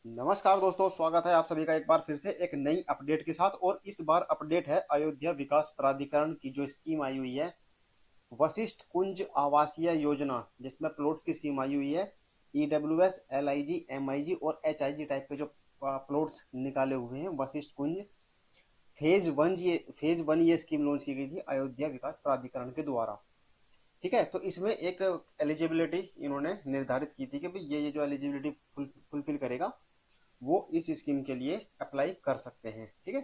नमस्कार दोस्तों, स्वागत है आप सभी का एक बार फिर से एक नई अपडेट के साथ। और इस बार अपडेट है अयोध्या विकास प्राधिकरण की जो स्कीम आई हुई है, वशिष्ठ कुंज आवासीय योजना, जिसमें प्लॉट्स की स्कीम आई हुई है। ईडब्ल्यूएस, एलआईजी, एमआईजी और एचआईजी टाइप के जो प्लॉट्स निकाले हुए हैं, वशिष्ठ कुंज फेज वन ये स्कीम लॉन्च की गई थी अयोध्या विकास प्राधिकरण के द्वारा। ठीक है, तो इसमें एक एलिजिबिलिटी इन्होंने निर्धारित की थी कि भाई ये जो एलिजिबिलिटी फुलफिल करेगा वो इस स्कीम के लिए अप्लाई कर सकते हैं। ठीक है,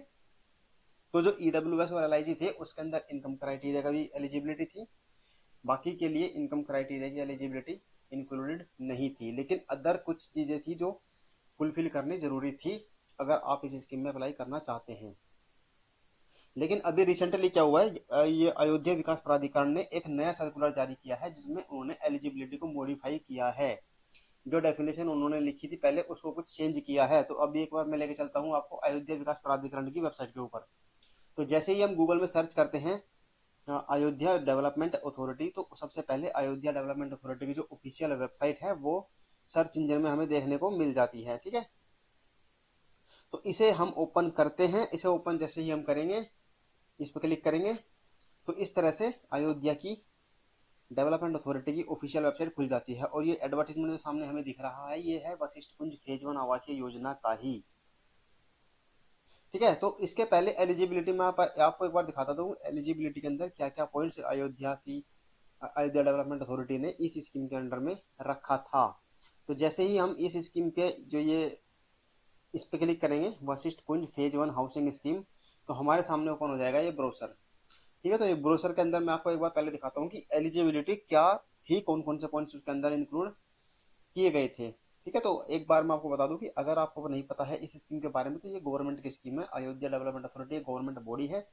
तो जो ईडब्ल्यूएस और एलआईजी थे उसके अंदर इनकम क्राइटेरिया का भी एलिजिबिलिटी थी, बाकी के लिए इनकम क्राइटेरिया की एलिजिबिलिटी इंक्लूडेड नहीं थी, लेकिन अदर कुछ चीजें थी जो फुलफिल करनी जरूरी थी अगर आप इस स्कीम में अप्लाई करना चाहते हैं। लेकिन अभी रिसेंटली क्या हुआ है, ये अयोध्या विकास प्राधिकरण ने एक नया सर्कुलर जारी किया है जिसमें उन्होंने एलिजिबिलिटी को मॉडिफाई किया है। जो डेफिनेशन उन्होंने लिखी थी पहले उसको कुछ चेंज किया है। तो अभी एक बार मैं लेके चलता हूँ आपको अयोध्या विकास प्राधिकरण की वेबसाइट के ऊपर। तो जैसे ही हम गूगल में सर्च करते हैं अयोध्या डेवलपमेंट अथॉरिटी, तो सबसे पहले अयोध्या डेवलपमेंट अथॉरिटी की जो ऑफिशियल वेबसाइट है वो सर्च इंजन में हमें देखने को मिल जाती है। ठीक है, तो इसे हम ओपन करते हैं। इसे ओपन जैसे ही हम करेंगे, इस पर क्लिक करेंगे, तो इस तरह से अयोध्या की डेवलपमेंट अथॉरिटी की ऑफिशियल वेबसाइट खुल जाती है। और ये एडवर्टीजमेंट जो सामने हमें दिख रहा है ये है वशिष्ठ कुंज फेज वन आवासीय योजना का ही। ठीक है, तो इसके पहले एलिजिबिलिटी में आपको एक बार दिखाता हूँ एलिजिबिलिटी के अंदर क्या क्या पॉइंट्स अयोध्या डेवलपमेंट अथॉरिटी ने इस स्कीम के अंडर में रखा था। तो जैसे ही हम इस स्कीम के जो ये इस पे क्लिक करेंगे वशिष्ठ कुंज फेज वन हाउसिंग स्कीम, तो हमारे सामने ओपन हो जाएगा ये ब्रोशर। ठीक है, तो ये ब्रोशर के अंदर मैं आपको एक बार पहले दिखाता हूँ कि एलिजिबिलिटी क्या थी, कौन कौन से पॉइंट्स उसके अंदर इंक्लूड किए गए थे। ठीक है, तो एक बार मैं आपको बता दूं कि अगर आपको नहीं पता है इस स्कीम के बारे में, तो ये गवर्नमेंट की स्कीम है। अयोध्या डेवलपमेंट अथॉरिटी एक गवर्नमेंट बॉडी है,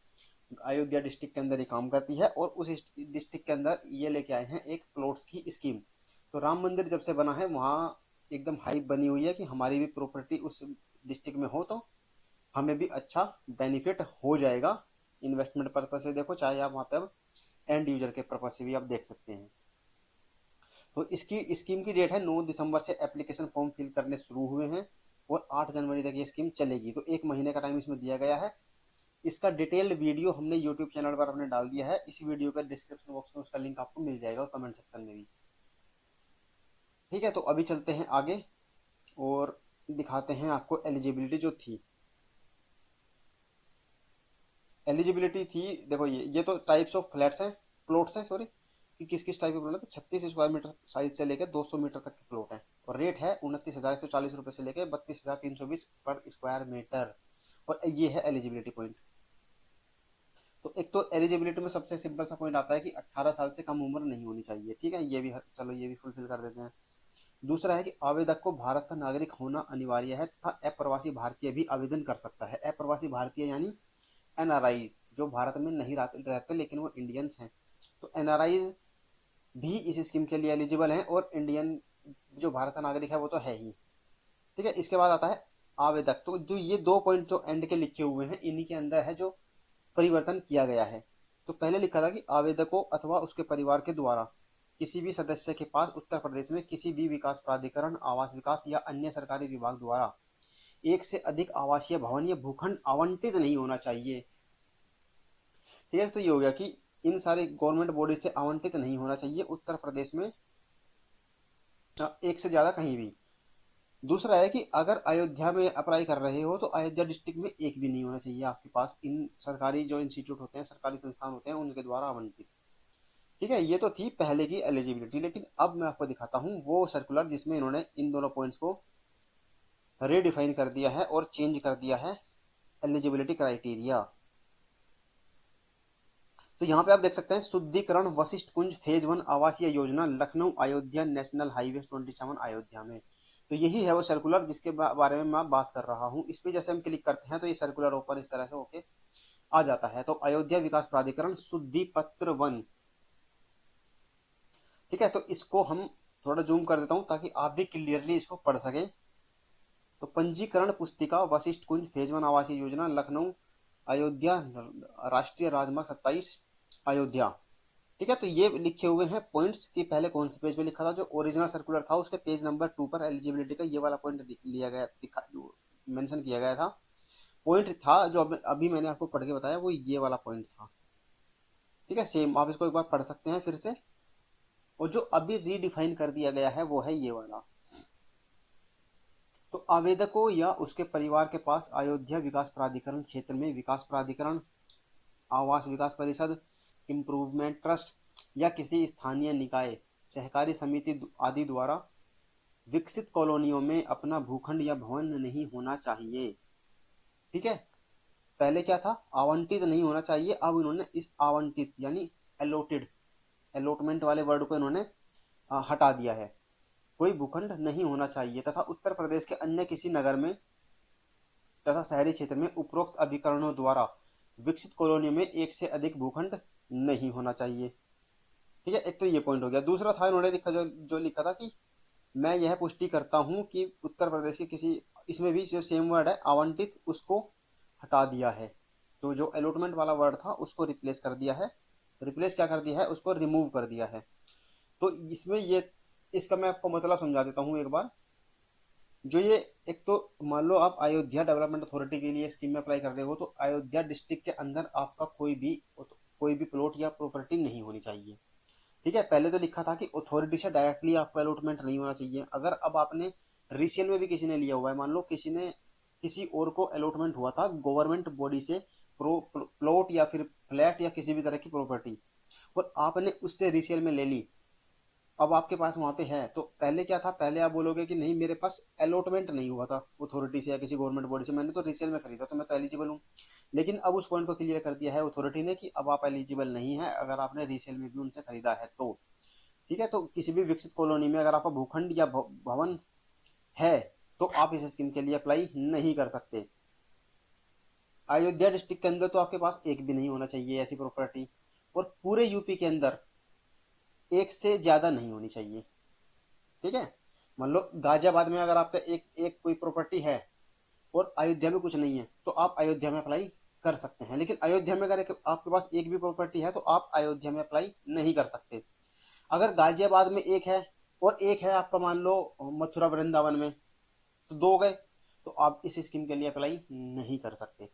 अयोध्या डिस्ट्रिक्ट के अंदर ये काम करती है और उस डिस्ट्रिक्ट के अंदर ये लेके आए हैं एक प्लॉट्स की स्कीम। तो राम मंदिर जब से बना है वहाँ एकदम हाइप बनी हुई है कि हमारी भी प्रॉपर्टी उस डिस्ट्रिक्ट में हो तो हमें भी अच्छा बेनिफिट हो जाएगा। इन्वेस्टमेंट पर्पज से देखो, चाहे आप वहाँ पे अब एंड यूजर के पर्पज से भी आप देख सकते हैं। तो इसकी स्कीम की डेट है 9 दिसंबर से एप्लीकेशन फॉर्म फिल करने शुरू हुए हैं और 8 जनवरी तक ये स्कीम चलेगी। तो एक महीने का टाइम इसमें दिया गया है। इसका डिटेल्ड वीडियो हमने यूट्यूब चैनल पर अपने डाल दिया है, इसी वीडियो का डिस्क्रिप्शन बॉक्स में उसका लिंक आपको मिल जाएगा और कमेंट सेक्शन में भी। ठीक है, तो अभी चलते हैं आगे और दिखाते हैं आपको एलिजिबिलिटी जो थी। एलिजिबिलिटी थी, देखो ये तो टाइप्स ऑफ फ्लैट्स हैं, प्लॉट्स हैं सॉरी, कि किस किस टाइप के प्लॉट है। तो 36 स्क्वायर मीटर साइज से लेकर 200 मीटर तक के प्लॉट है और रेट है 29,140 रुपए से लेकर 32,320 पर स्क्वायर मीटर। और ये है एलिजिबिलिटी पॉइंट। तो एक तो एलिजिबिलिटी में सबसे सिंपल सा पॉइंट आता है कि 18 साल से कम उम्र नहीं होनी चाहिए। ठीक है, ये भी चलो ये भी फुलफिल कर देते हैं। दूसरा है कि आवेदक को भारत का नागरिक होना अनिवार्य है तथा अप्रवासी भारतीय भी आवेदन कर सकता है। अप्रवासी भारतीय यानी एनआरआई, जो भारत में नहीं रहते लेकिन वो इंडियंस हैं। तो एनआरआईज भी इस स्कीम के लिए एलिजिबल हैं और इंडियन जो भारत का नागरिक है वो तो है ही। ठीक है, इसके बाद आता है आवेदक। तो जो ये दो पॉइंट जो एंड के लिखे हुए हैं इन्हीं के अंदर है जो परिवर्तन किया गया है। तो पहले लिखा था कि आवेदकों अथवा उसके परिवार के द्वारा किसी भी सदस्य के पास उत्तर प्रदेश में किसी भी विकास प्राधिकरण, आवास विकास या अन्य सरकारी विभाग द्वारा एक से अधिक आवासीय भवन या भूखंड आवंटित नहीं होना चाहिए। ठीक है, तो ये हो गया कि इन सारे गवर्नमेंट बॉडी से आवंटित नहीं होना चाहिए उत्तर प्रदेश में एक से ज्यादा कहीं भी। दूसरा है कि अगर अयोध्या में अप्लाई कर रहे हो तो अयोध्या डिस्ट्रिक्ट में एक भी नहीं होना चाहिए आपके पास इन सरकारी जो इंस्टीट्यूट होते हैं, सरकारी संस्थान होते हैं उनके द्वारा आवंटित। ठीक है, ये तो थी पहले की एलिजिबिलिटी। लेकिन अब मैं आपको दिखाता हूँ वो सर्कुलर जिसमें इन्होंने इन दोनों पॉइंट्स को रीडिफाइन कर दिया है और चेंज कर दिया है एलिजिबिलिटी क्राइटेरिया। तो यहाँ पे आप देख सकते हैं शुद्धिकरण वशिष्ठ कुंज फेज वन आवासीय योजना लखनऊ अयोध्या नेशनल हाईवे 27 अयोध्या में। तो यही है वो सर्कुलर जिसके बारे में मैं बात कर रहा हूँ। इस पे जैसे हम क्लिक करते हैं तो ये सर्कुलर ओपन इस तरह से होके आ जाता है। तो अयोध्या विकास प्राधिकरण शुद्धि पत्र वन। ठीक है, तो इसको हम थोड़ा जूम कर देता हूँ ताकि आप भी क्लियरली इसको पढ़ सकें। तो पंजीकरण पुस्तिका वशिष्ठ कुंज फेज वन आवासीय योजना लखनऊ अयोध्या राष्ट्रीय राजमार्ग 27 अयोध्या। ठीक है, तो ये लिखे हुए हैं पॉइंट्स कि पहले कौन से पेज पे लिखा था, जो ओरिजिनल सर्कुलर था उसके पेज नंबर 2 पर एलिजिबिलिटी का ये वाला पॉइंट लिया गया, मेंशन किया गया था। पॉइंट था जो अभी मैंने आपको पढ़ के बताया, वो ये वाला पॉइंट था। ठीक है, सेम आप इसको एक बार पढ़ सकते हैं फिर से। और जो अभी रीडिफाइन कर दिया गया है वो है ये वाला। तो आवेदकों या उसके परिवार के पास अयोध्या विकास प्राधिकरण क्षेत्र में विकास प्राधिकरण, आवास विकास परिषद, इम्प्रूवमेंट ट्रस्ट या किसी स्थानीय निकाय, सहकारी समिति आदि द्वारा विकसित कॉलोनियों में अपना भूखंड या भवन नहीं होना चाहिए। ठीक है, पहले क्या था, आवंटित नहीं होना चाहिए, अब इन्होंने इस आवंटित यानी एलोटेड, एलोटमेंट वाले वर्ड को इन्होंने हटा दिया है। कोई भूखंड नहीं होना चाहिए तथा उत्तर प्रदेश के अन्य किसी नगर में तथा शहरी क्षेत्र में उपरोक्त अभिकरणों द्वारा विकसित कॉलोनियों में एक से अधिक भूखंड नहीं होना चाहिए। ठीक है, एक तो ये पॉइंट हो गया। दूसरा था इन्होंने लिखा, जो लिखा था कि मैं यह पुष्टि करता हूं कि उत्तर प्रदेश के किसी, इसमें भी जो सेम वर्ड है आवंटित, उसको हटा दिया है। तो जो अलॉटमेंट वाला वर्ड था उसको रिप्लेस कर दिया है, रिप्लेस क्या कर दिया है, उसको रिमूव कर दिया है। तो इसमें ये, इसका मैं आपको मतलब समझा देता हूँ एक बार। जो ये, एक तो मान लो आप अयोध्या डेवलपमेंट अथॉरिटी के लिए स्कीम में अप्लाई कर रहे हो, तो अयोध्या डिस्ट्रिक्ट के अंदर आपका कोई भी प्लॉट या प्रॉपर्टी नहीं होनी चाहिए। ठीक है, पहले तो लिखा था कि अथॉरिटी से डायरेक्टली आपको अलॉटमेंट नहीं होना चाहिए। अगर अब आपने रीसेल में भी किसी ने लिया हुआ है, मान लो किसी ने, किसी और को अलॉटमेंट हुआ था गवर्नमेंट बॉडी से प्लॉट या फिर फ्लैट या किसी भी तरह की प्रॉपर्टी, और आपने उससे रीसेल में ले ली, अब आपके पास वहां पे है, तो पहले क्या था, पहले आप बोलोगे कि नहीं मेरे पास अलॉटमेंट नहीं हुआ था अथॉरिटी से या किसी गवर्नमेंट बॉडी से, मैंने तो रीसेल में खरीदा तो मैं तो एलिजिबल हूँ। लेकिन अब उस पॉइंट को क्लियर कर दिया है अथॉरिटी ने कि अब आप एलिजिबल नहीं है अगर आपने रीसेल में भी उनसे खरीदा है तो। ठीक है, तो किसी भी विकसित कॉलोनी में अगर आपका भूखंड या भवन है तो आप इस स्कीम के लिए अप्लाई नहीं कर सकते। अयोध्या डिस्ट्रिक्ट के अंदर तो आपके पास एक भी नहीं होना चाहिए ऐसी प्रॉपर्टी, और पूरे यूपी के अंदर एक से ज्यादा नहीं होनी चाहिए। ठीक है, मान लो गाजियाबाद में अगर आपका एक एक कोई प्रॉपर्टी है और अयोध्या में कुछ नहीं है, तो आप अयोध्या में अप्लाई कर सकते हैं। लेकिन अयोध्या में अगर आपके पास एक भी प्रॉपर्टी है तो आप अयोध्या में अप्लाई नहीं कर सकते। अगर गाजियाबाद में एक है और एक है आपका मान लो मथुरा वृंदावन में, तो दो गए, तो आप इस स्कीम के लिए अप्लाई नहीं कर सकते।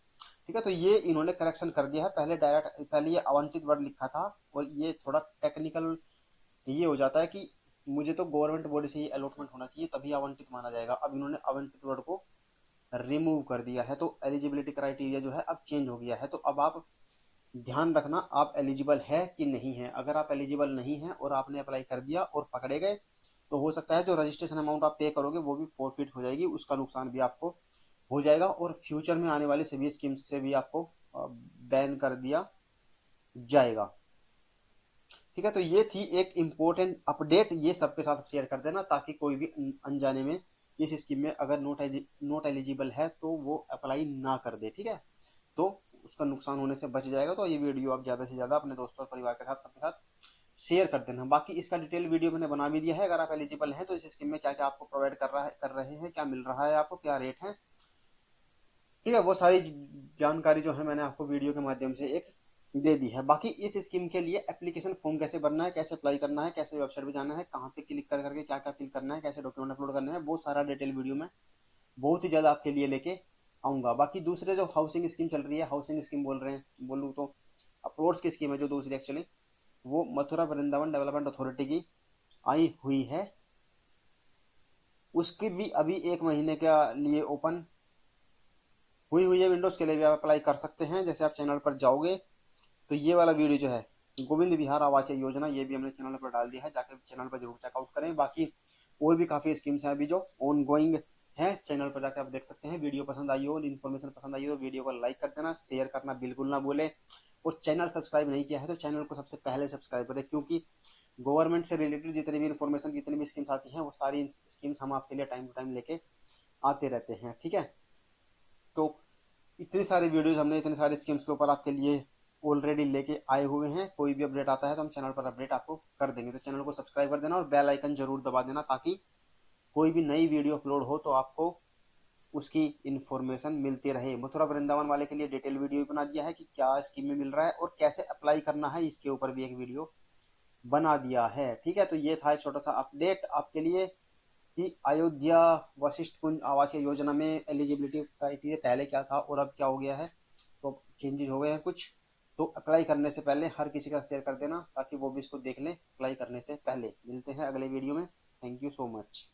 ठीक है, तो ये इन्होंने करेक्शन कर दिया है। पहले ये आवंटित वर्ड लिखा था, और ये थोड़ा टेक्निकल ये हो जाता है कि मुझे तो गवर्नमेंट बॉडी से ये अलॉटमेंट होना चाहिए तभी आवंटित माना जाएगा। अब इन्होंने आवंटित वर्ड को रिमूव कर दिया है, तो एलिजिबिलिटी क्राइटेरिया जो है अब चेंज हो गया है। तो अब आप ध्यान रखना, आप एलिजिबल है कि नहीं है। अगर आप एलिजिबल नहीं है और आपने अप्लाई कर दिया और पकड़े गए, तो हो सकता है जो रजिस्ट्रेशन अमाउंट आप पे करोगे वो भी फॉरफिट हो जाएगी, उसका नुकसान भी आपको हो जाएगा, और फ्यूचर में आने वाली सभी स्कीम्स से भी आपको बैन कर दिया जाएगा। ठीक है, तो ये थी एक इम्पोर्टेंट अपडेट, ये सबके साथ शेयर कर देना ताकि कोई भी अनजाने में इस स्कीम में अगर नोट एलिजिबल है तो वो अप्लाई ना कर दे। ठीक है, तो उसका नुकसान होने से बच जाएगा। तो ये वीडियो आप ज्यादा से ज्यादा अपने दोस्तों और परिवार के साथ सबके साथ शेयर कर देना। बाकी इसका डिटेल वीडियो मैंने बना भी दिया है, अगर आप एलिजिबल हैं तो इस स्कीम में क्या क्या आपको प्रोवाइड कर रहे हैं, क्या मिल रहा है आपको, क्या रेट है। ठीक है, वो सारी जानकारी जो है मैंने आपको वीडियो के माध्यम से एक दे दी है। बाकी इस स्कीम के लिए एप्लीकेशन फॉर्म कैसे भरना है, कैसे अप्लाई करना है, कैसे वेबसाइट पे जाना है, कहाँ पे क्लिक कर करके क्या क्या फिल करना है, कैसे डॉक्यूमेंट अपलोड करना है, वो सारा डिटेल वीडियो में बहुत ही ज्यादा आपके लिए लेके आऊंगा। बाकी दूसरे जो हाउसिंग स्कीम चल रही है, हाउसिंग स्कीम बोल रहे हैं, बोलूँ तो अप्रोच की स्कीम है जो दूसरी एक्चुअली, वो मथुरा वृंदावन डेवलपमेंट अथॉरिटी की आई हुई है, उसकी भी अभी 1 महीने के लिए ओपन हुई है। विंडोज के लिए भी आप अप्लाई कर सकते हैं। जैसे आप चैनल पर जाओगे तो ये वाला वीडियो जो है गोविंद विहार आवास योजना, ये भी हमने चैनल पर डाल दिया है, जाकर चैनल पर जरूर चेकआउट करें। बाकी और भी काफी स्कीम्स हैं अभी जो ऑन गोइंग है, चैनल पर जाकर आप देख सकते हैं। वीडियो पसंद आई हो, इन्फॉर्मेशन पसंद आई हो, वीडियो को लाइक कर देना, शेयर करना बिल्कुल ना भूले, और चैनल सब्सक्राइब नहीं किया है तो चैनल को सबसे पहले सब्सक्राइब करें, क्योंकि गवर्नमेंट से रिलेटेड जितनी भी इन्फॉर्मेशन, जितनी भी स्कीम्स आती हैं वो सारी स्कीम्स हम आपके लिए टाइम टू टाइम लेके आते रहते हैं। ठीक है, तो इतनी सारी वीडियोस हमने इतनी सारी स्कीम्स के ऊपर आपके लिए ऑलरेडी लेके आए हुए हैं। कोई भी अपडेट आता है तो हम चैनल पर अपडेट आपको कर देंगे। तो चैनल को सब्सक्राइब कर देना और बेल आइकन जरूर दबा देना, ताकि कोई भी नई वीडियो अपलोड हो तो आपको उसकी इन्फॉर्मेशन मिलती रहे। मथुरा वृंदावन वाले के लिए डिटेल वीडियो बना दिया है कि क्या स्कीम में मिल रहा है और कैसे अप्लाई करना है, इसके ऊपर भी एक वीडियो बना दिया है। ठीक है, तो ये था एक छोटा सा अपडेट आपके लिए कि अयोध्या वशिष्ठ कुंज आवासीय योजना में एलिजिबिलिटी क्राइटेरिया पहले क्या था और अब क्या हो गया है। तो चेंजेस हो गए हैं कुछ। तो अप्लाई करने से पहले हर किसी का शेयर कर देना ताकि वो भी इसको देख लें अप्लाई करने से पहले। मिलते हैं अगले वीडियो में। Thank you so much.